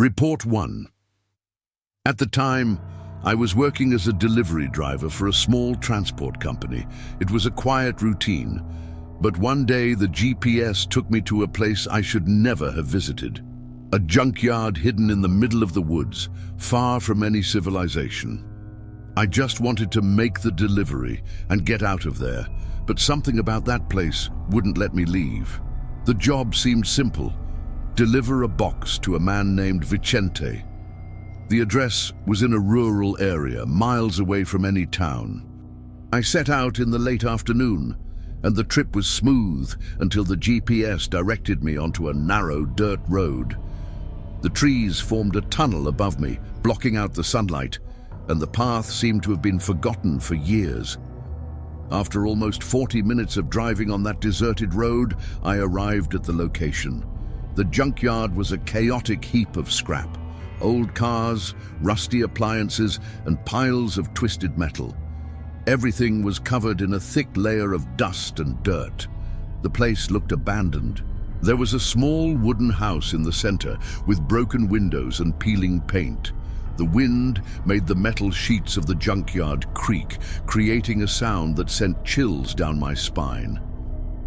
Report 1. At the time, I was working as a delivery driver for a small transport company. It was a quiet routine, but one day the GPS took me to a place I should never have visited. A junkyard hidden in the middle of the woods, far from any civilization. I just wanted to make the delivery and get out of there, but something about that place wouldn't let me leave. The job seemed simple. Deliver a box to a man named Vicente. The address was in a rural area, miles away from any town. I set out in the late afternoon, and the trip was smooth until the GPS directed me onto a narrow dirt road. The trees formed a tunnel above me, blocking out the sunlight, and the path seemed to have been forgotten for years. After almost 40 minutes of driving on that deserted road, I arrived at the location. The junkyard was a chaotic heap of scrap. Old cars, rusty appliances, and piles of twisted metal. Everything was covered in a thick layer of dust and dirt. The place looked abandoned. There was a small wooden house in the center with broken windows and peeling paint. The wind made the metal sheets of the junkyard creak, creating a sound that sent chills down my spine.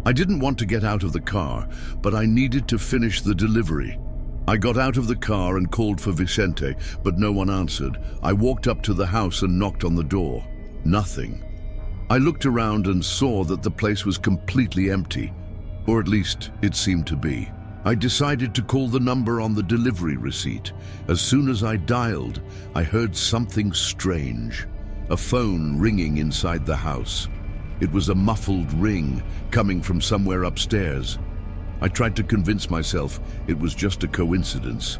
I didn't want to get out of the car, but I needed to finish the delivery. I got out of the car and called for Vicente, but no one answered. I walked up to the house and knocked on the door. Nothing. I looked around and saw that the place was completely empty, or at least it seemed to be. I decided to call the number on the delivery receipt. As soon as I dialed, I heard something strange. A phone ringing inside the house. It was a muffled ring coming from somewhere upstairs. I tried to convince myself it was just a coincidence.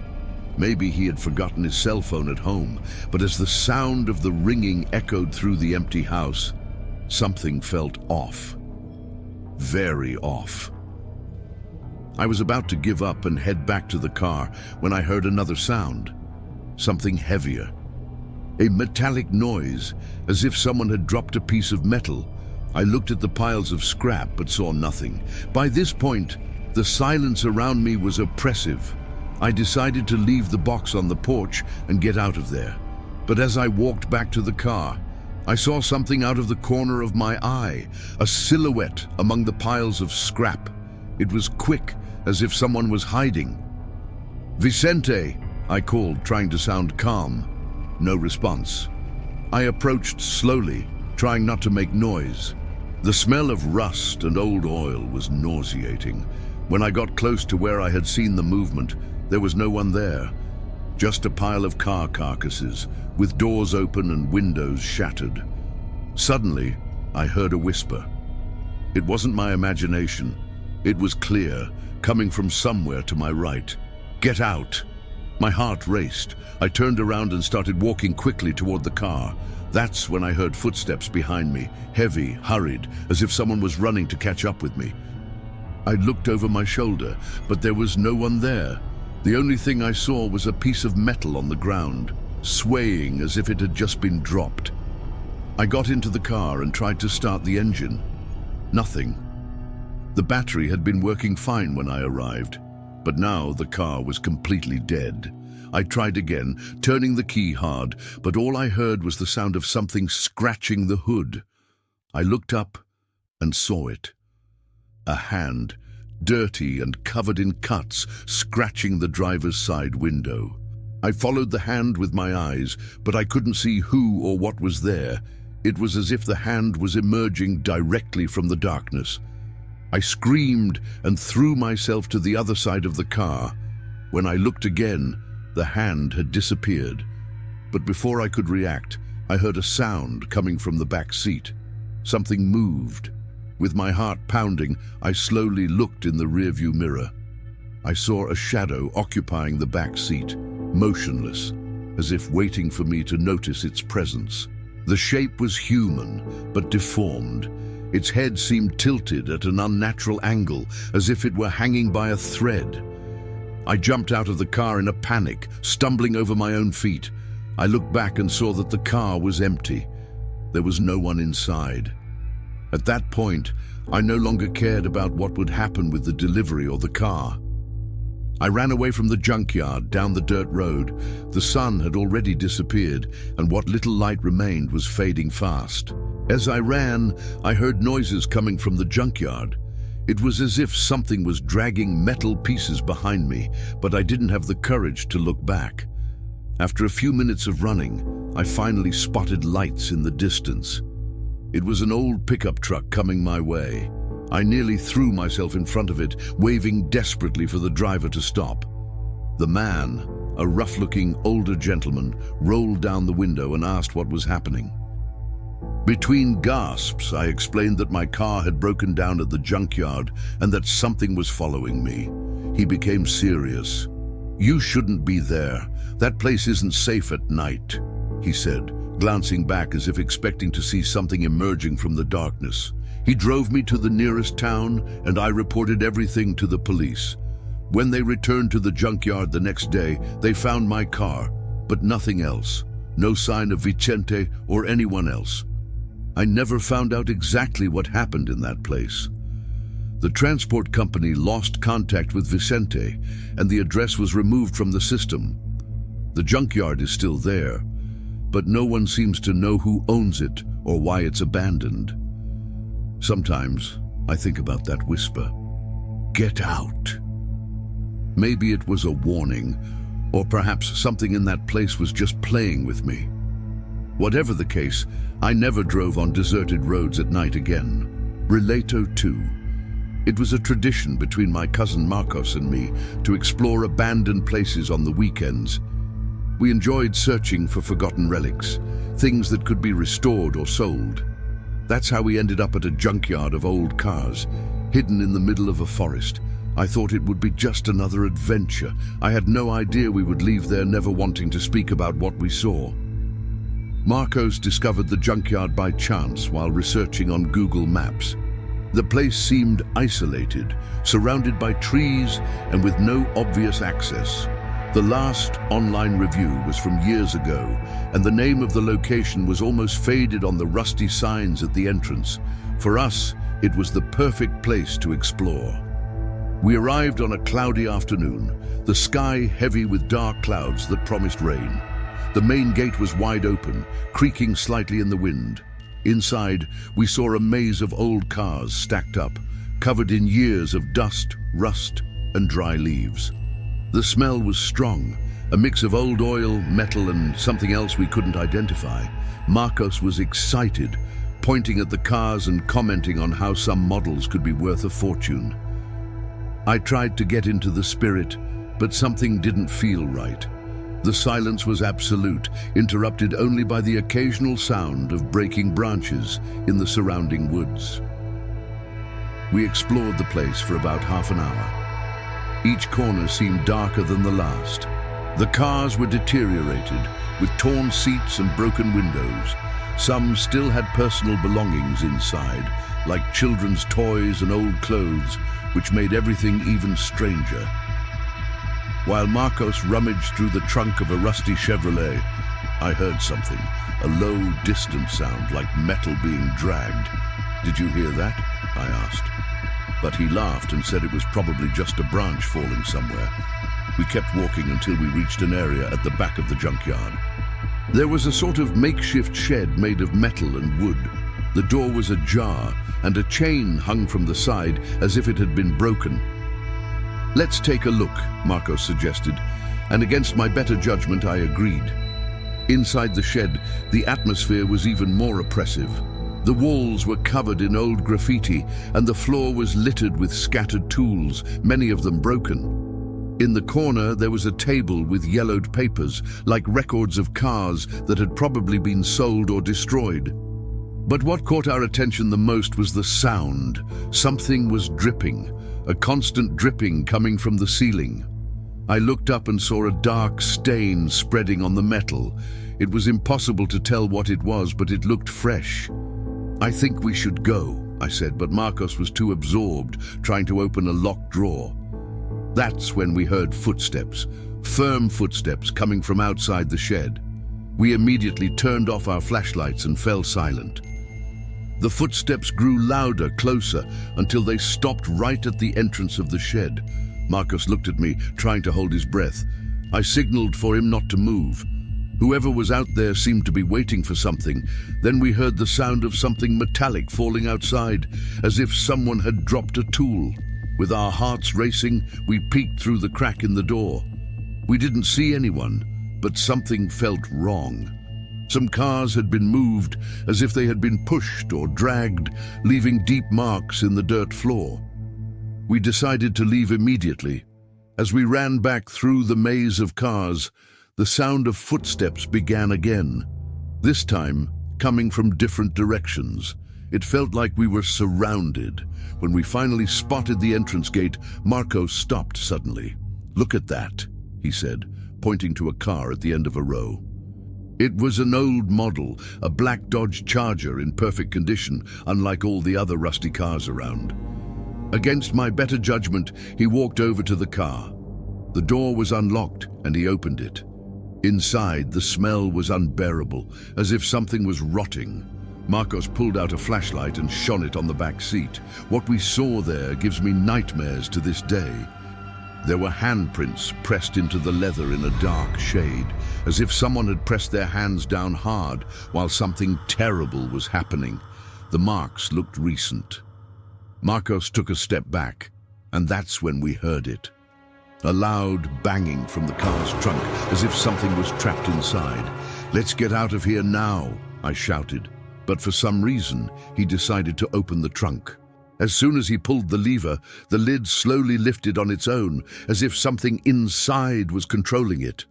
Maybe he had forgotten his cell phone at home, but as the sound of the ringing echoed through the empty house, something felt off. Very off. I was about to give up and head back to the car when I heard another sound. Something heavier. A metallic noise, as if someone had dropped a piece of metal. I looked at the piles of scrap but saw nothing. By this point, the silence around me was oppressive. I decided to leave the box on the porch and get out of there. But as I walked back to the car, I saw something out of the corner of my eye, a silhouette among the piles of scrap. It was quick, as if someone was hiding. "Vicente," I called, trying to sound calm. No response. I approached slowly, trying not to make noise. The smell of rust and old oil was nauseating. When I got close to where I had seen the movement, there was no one there. Just a pile of car carcasses, with doors open and windows shattered. Suddenly, I heard a whisper. It wasn't my imagination. It was clear, coming from somewhere to my right. "Get out!" My heart raced. I turned around and started walking quickly toward the car. That's when I heard footsteps behind me, heavy, hurried, as if someone was running to catch up with me. I looked over my shoulder, but there was no one there. The only thing I saw was a piece of metal on the ground, swaying as if it had just been dropped. I got into the car and tried to start the engine. Nothing. The battery had been working fine when I arrived, but now the car was completely dead. I tried again, turning the key hard, but all I heard was the sound of something scratching the hood. I looked up and saw it. A hand, dirty and covered in cuts, scratching the driver's side window. I followed the hand with my eyes, but I couldn't see who or what was there. It was as if the hand was emerging directly from the darkness. I screamed and threw myself to the other side of the car. When I looked again, the hand had disappeared. But before I could react, I heard a sound coming from the back seat. Something moved. With my heart pounding, I slowly looked in the rearview mirror. I saw a shadow occupying the back seat, motionless, as if waiting for me to notice its presence. The shape was human, but deformed. Its head seemed tilted at an unnatural angle, as if it were hanging by a thread. I jumped out of the car in a panic, stumbling over my own feet. I looked back and saw that the car was empty. There was no one inside. At that point, I no longer cared about what would happen with the delivery or the car. I ran away from the junkyard down the dirt road. The sun had already disappeared, and what little light remained was fading fast. As I ran, I heard noises coming from the junkyard. It was as if something was dragging metal pieces behind me, but I didn't have the courage to look back. After a few minutes of running, I finally spotted lights in the distance. It was an old pickup truck coming my way. I nearly threw myself in front of it, waving desperately for the driver to stop. The man, a rough-looking older gentleman, rolled down the window and asked what was happening. Between gasps, I explained that my car had broken down at the junkyard and that something was following me. He became serious. "You shouldn't be there. That place isn't safe at night," he said, glancing back as if expecting to see something emerging from the darkness. He drove me to the nearest town, and I reported everything to the police. When they returned to the junkyard the next day, they found my car, but nothing else. No sign of Vicente or anyone else. I never found out exactly what happened in that place. The transport company lost contact with Vicente, and the address was removed from the system. The junkyard is still there, but no one seems to know who owns it or why it's abandoned. Sometimes I think about that whisper. Get out. Maybe it was a warning, or perhaps something in that place was just playing with me. Whatever the case, I never drove on deserted roads at night again. Relato 2. It was a tradition between my cousin Marcos and me to explore abandoned places on the weekends. We enjoyed searching for forgotten relics, things that could be restored or sold. That's how we ended up at a junkyard of old cars, hidden in the middle of a forest. I thought it would be just another adventure. I had no idea we would leave there never wanting to speak about what we saw. Marcos discovered the junkyard by chance while researching on Google Maps. The place seemed isolated, surrounded by trees and with no obvious access. The last online review was from years ago, and the name of the location was almost faded on the rusty signs at the entrance. For us, it was the perfect place to explore. We arrived on a cloudy afternoon, the sky heavy with dark clouds that promised rain. The main gate was wide open, creaking slightly in the wind. Inside, we saw a maze of old cars stacked up, covered in years of dust, rust, and dry leaves. The smell was strong, a mix of old oil, metal, and something else we couldn't identify. Marcos was excited, pointing at the cars and commenting on how some models could be worth a fortune. I tried to get into the spirit, but something didn't feel right. The silence was absolute, interrupted only by the occasional sound of breaking branches in the surrounding woods. We explored the place for about half an hour. Each corner seemed darker than the last. The cars were deteriorated, with torn seats and broken windows. Some still had personal belongings inside, like children's toys and old clothes, which made everything even stranger. While Marcos rummaged through the trunk of a rusty Chevrolet, I heard something, a low, distant sound like metal being dragged. "Did you hear that?" I asked. But he laughed and said it was probably just a branch falling somewhere. We kept walking until we reached an area at the back of the junkyard. There was a sort of makeshift shed made of metal and wood. The door was ajar, and a chain hung from the side as if it had been broken. "Let's take a look," Marcos suggested, and against my better judgment I agreed. Inside the shed, the atmosphere was even more oppressive. The walls were covered in old graffiti, and the floor was littered with scattered tools, many of them broken. In the corner, there was a table with yellowed papers, like records of cars that had probably been sold or destroyed. But what caught our attention the most was the sound. Something was dripping, a constant dripping coming from the ceiling. I looked up and saw a dark stain spreading on the metal. It was impossible to tell what it was, but it looked fresh. "I think we should go," I said, but Marcos was too absorbed, trying to open a locked drawer. That's when we heard footsteps, firm footsteps coming from outside the shed. We immediately turned off our flashlights and fell silent. The footsteps grew louder, closer, until they stopped right at the entrance of the shed. Marcos looked at me, trying to hold his breath. I signaled for him not to move. Whoever was out there seemed to be waiting for something. Then we heard the sound of something metallic falling outside, as if someone had dropped a tool. With our hearts racing, we peeked through the crack in the door. We didn't see anyone, but something felt wrong. Some cars had been moved, as if they had been pushed or dragged, leaving deep marks in the dirt floor. We decided to leave immediately. As we ran back through the maze of cars, the sound of footsteps began again, this time coming from different directions. It felt like we were surrounded. When we finally spotted the entrance gate, Marcos stopped suddenly. "Look at that," he said, pointing to a car at the end of a row. It was an old model, a black Dodge Charger in perfect condition, unlike all the other rusty cars around. Against my better judgment, he walked over to the car. The door was unlocked, and he opened it. Inside, the smell was unbearable, as if something was rotting. Marcos pulled out a flashlight and shone it on the back seat. What we saw there gives me nightmares to this day. There were handprints pressed into the leather in a dark shade, as if someone had pressed their hands down hard while something terrible was happening. The marks looked recent. Marcos took a step back, and that's when we heard it. A loud banging from the car's trunk, as if something was trapped inside. "Let's get out of here now," I shouted. But for some reason, he decided to open the trunk. As soon as he pulled the lever, the lid slowly lifted on its own, as if something inside was controlling it.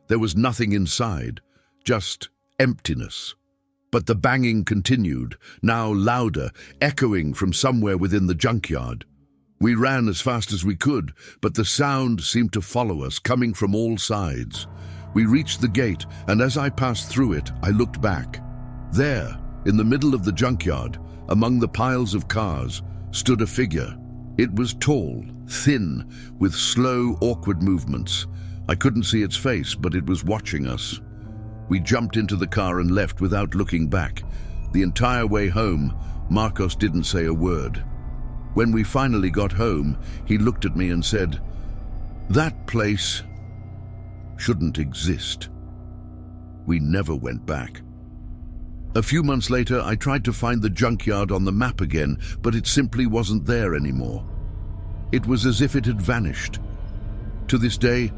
There was nothing inside, just emptiness. But the banging continued, now louder, echoing from somewhere within the junkyard. We ran as fast as we could, but the sound seemed to follow us, coming from all sides. We reached the gate, and as I passed through it, I looked back. There, in the middle of the junkyard, among the piles of cars, stood a figure. It was tall, thin, with slow, awkward movements. I couldn't see its face, but it was watching us. We jumped into the car and left without looking back. The entire way home, Marcos didn't say a word. When we finally got home, he looked at me and said, "That place shouldn't exist." We never went back. A few months later, I tried to find the junkyard on the map again, but it simply wasn't there anymore. It was as if it had vanished. To this day,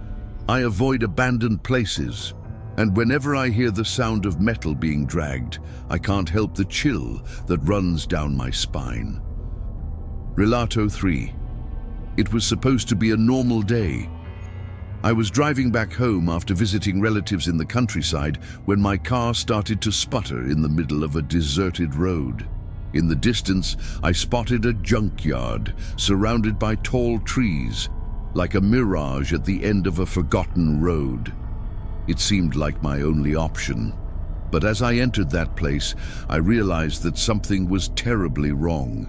I avoid abandoned places, and whenever I hear the sound of metal being dragged, I can't help the chill that runs down my spine. Relato 3. It was supposed to be a normal day. I was driving back home after visiting relatives in the countryside when my car started to sputter in the middle of a deserted road. In the distance, I spotted a junkyard surrounded by tall trees, like a mirage at the end of a forgotten road. It seemed like my only option. But as I entered that place, I realized that something was terribly wrong.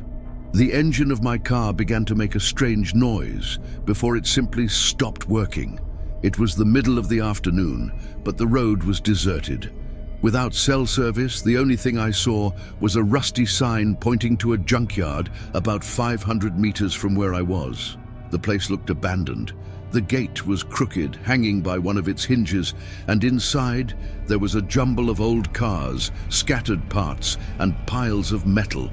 The engine of my car began to make a strange noise before it simply stopped working. It was the middle of the afternoon, but the road was deserted. Without cell service, the only thing I saw was a rusty sign pointing to a junkyard about 500 meters from where I was. The place looked abandoned. The gate was crooked, hanging by one of its hinges, and inside there was a jumble of old cars, scattered parts, and piles of metal.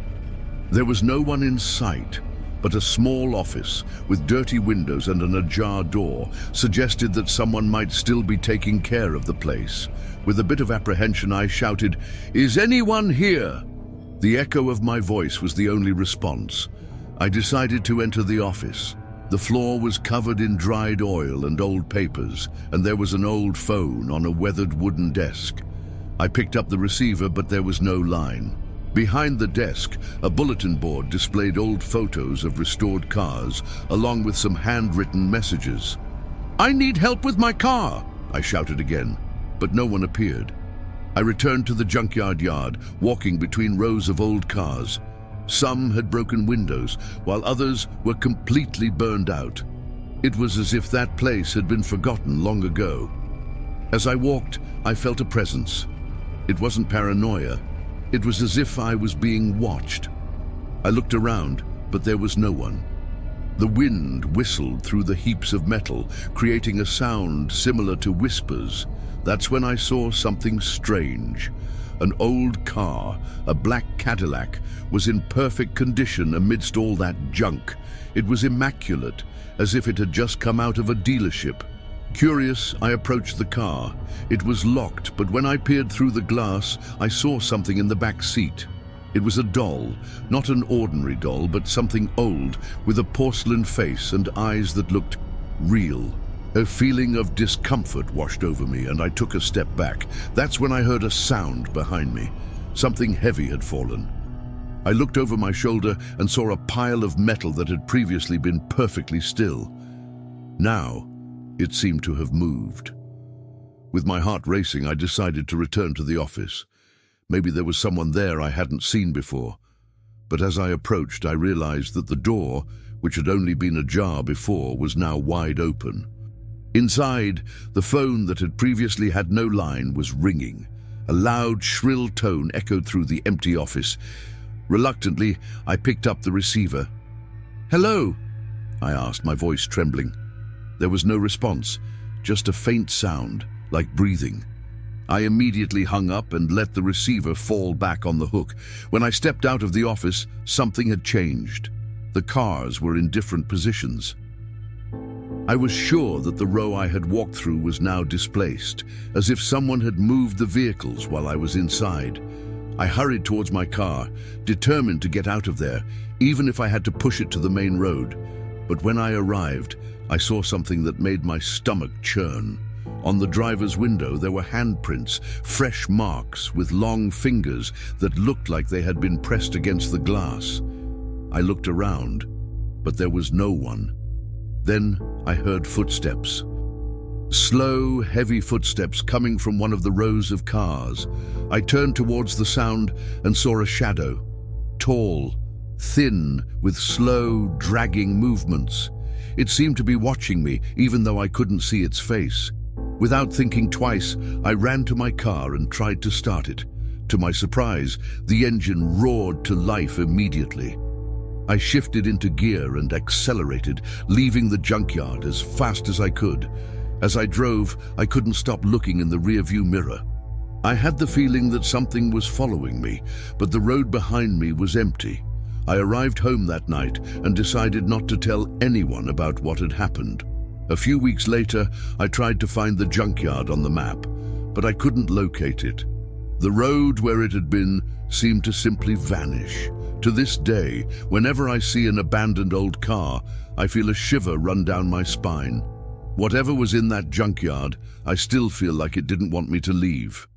There was no one in sight, but a small office with dirty windows and an ajar door suggested that someone might still be taking care of the place. With a bit of apprehension, I shouted, "Is anyone here?" The echo of my voice was the only response. I decided to enter the office. The floor was covered in dried oil and old papers, and there was an old phone on a weathered wooden desk. I picked up the receiver, but there was no line. Behind the desk, a bulletin board displayed old photos of restored cars, along with some handwritten messages. "I need help with my car," I shouted again, but no one appeared. I returned to the junkyard yard, walking between rows of old cars. Some had broken windows, while others were completely burned out. It was as if that place had been forgotten long ago. As I walked, I felt a presence. It wasn't paranoia. It was as if I was being watched. I looked around, but there was no one. The wind whistled through the heaps of metal, creating a sound similar to whispers. That's when I saw something strange. An old car, a black Cadillac, was in perfect condition amidst all that junk. It was immaculate, as if it had just come out of a dealership. Curious, I approached the car. It was locked, but when I peered through the glass, I saw something in the back seat. It was a doll, not an ordinary doll, but something old, with a porcelain face and eyes that looked real. A feeling of discomfort washed over me, and I took a step back. That's when I heard a sound behind me. Something heavy had fallen. I looked over my shoulder and saw a pile of metal that had previously been perfectly still. Now, it seemed to have moved. With my heart racing, I decided to return to the office. Maybe there was someone there I hadn't seen before. But as I approached, I realized that the door, which had only been ajar before, was now wide open. Inside, the phone that had previously had no line was ringing. A loud, shrill tone echoed through the empty office. Reluctantly, I picked up the receiver. "Hello?" I asked, my voice trembling. There was no response, just a faint sound, like breathing. I immediately hung up and let the receiver fall back on the hook. When I stepped out of the office, something had changed. The cars were in different positions. I was sure that the row I had walked through was now displaced, as if someone had moved the vehicles while I was inside. I hurried towards my car, determined to get out of there, even if I had to push it to the main road. But when I arrived, I saw something that made my stomach churn. On the driver's window, there were handprints, fresh marks with long fingers that looked like they had been pressed against the glass. I looked around, but there was no one. Then I heard footsteps. Slow, heavy footsteps coming from one of the rows of cars. I turned towards the sound and saw a shadow. Tall, thin, with slow, dragging movements. It seemed to be watching me, even though I couldn't see its face. Without thinking twice, I ran to my car and tried to start it. To my surprise, the engine roared to life immediately. I shifted into gear and accelerated, leaving the junkyard as fast as I could. As I drove, I couldn't stop looking in the rearview mirror. I had the feeling that something was following me, but the road behind me was empty. I arrived home that night and decided not to tell anyone about what had happened. A few weeks later, I tried to find the junkyard on the map, but I couldn't locate it. The road where it had been seemed to simply vanish. To this day, whenever I see an abandoned old car, I feel a shiver run down my spine. Whatever was in that junkyard, I still feel like it didn't want me to leave.